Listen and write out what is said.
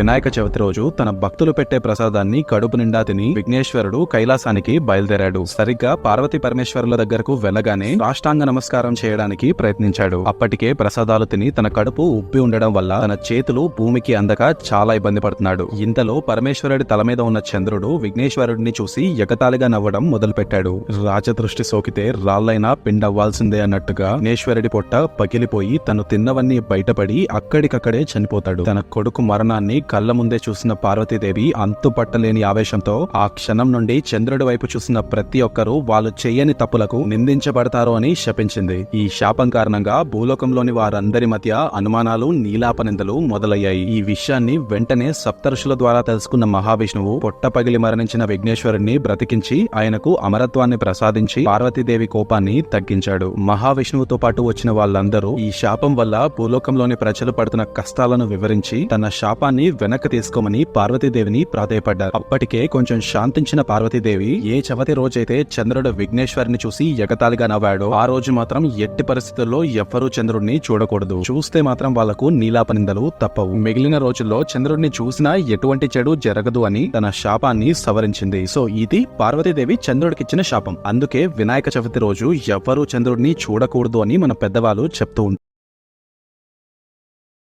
వినాయక చవితి రోజు తన భక్తులు పెట్టే ప్రసాదాన్ని కడుపు నిండా తిని విఘ్నేశ్వరుడు కైలాసానికి బయలుదేరాడు. సరిగ్గా పార్వతీ పరమేశ్వరుల దగ్గరకు వెళ్లగానే సాష్టాంగ నమస్కారం చేయడానికి ప్రయత్నించాడు. అప్పటికే ప్రసాదాలు తిని తన కడుపు ఉబ్బి ఉండడం వల్ల తన చేతులు భూమికి అందక చాలా ఇబ్బంది పడుతున్నాడు. ఇంతలో పరమేశ్వరుడి తల మీద ఉన్న చంద్రుడు విఘ్నేశ్వరుడిని చూసి ఎగతాళిగా నవ్వడం మొదలుపెట్టాడు. రాజదృష్టి సోకితే రాళ్లైనా పిండవ్వాల్సిందే అన్నట్టుగా విఘ్నేశ్వరుడి పొట్ట పగిలిపోయి తను తిన్నవన్నీ బయటపడి అక్కడికక్కడే చనిపోతాడు. తన కొడుకు మరణాన్ని కళ్ల ముందే చూసిన పార్వతీదేవి అంతుపట్టలేని ఆవేశంతో ఆ క్షణం నుండి చంద్రుడి వైపు చూసిన ప్రతి ఒక్కరూ వాళ్ళు చేయని తప్పులకు నిందించబడతారు అని శపించింది. ఈ శాపం కారణంగా భూలోకంలోని వారందరి మధ్య అనుమానాలు, నీలాపనిందలు మొదలయ్యాయి. ఈ విషయాన్ని వెంటనే సప్తఋషుల ద్వారా తెలుసుకున్న మహావిష్ణువు పొట్ట పగిలి మరణించిన విఘ్నేశ్వరుణ్ణి బ్రతికించి ఆయనకు అమరత్వాన్ని ప్రసాదించి పార్వతీదేవి కోపాన్ని తగ్గించాడు. మహావిష్ణువుతో పాటు వచ్చిన వాళ్ళందరూ ఈ శాపం వల్ల భూలోకంలోని ప్రజలు పడుతున్న కష్టాలను వివరించి తన శాపాన్ని వెనక్కి తీసుకోమని పార్వతీదేవిని ప్రాధేయపడ్డారు. అప్పటికే కొంచెం శాంతించిన పార్వతీదేవి ఏ చవితి రోజైతే చంద్రుడు విఘ్నేశ్వరుని చూసి ఎగతాళిగా నవ్వాడో ఆ రోజు మాత్రం ఎట్టి పరిస్థితుల్లో ఎవ్వరూ చంద్రుడిని చూడకూడదు. చూస్తే మాత్రం వాళ్లకు నీలాపనిందలు తప్పవు. మిగిలిన రోజుల్లో చంద్రుడిని చూసినా ఎటువంటి చెడు జరగదు అని తన శాపాన్ని సవరించింది. సో ఇది పార్వతీదేవి చంద్రుడికిచ్చిన శాపం. అందుకే వినాయక చవితి రోజు ఎవ్వరూ చంద్రుడిని చూడకూడదు అని మన పెద్దవాళ్ళు చెప్తూ ఉంటారు.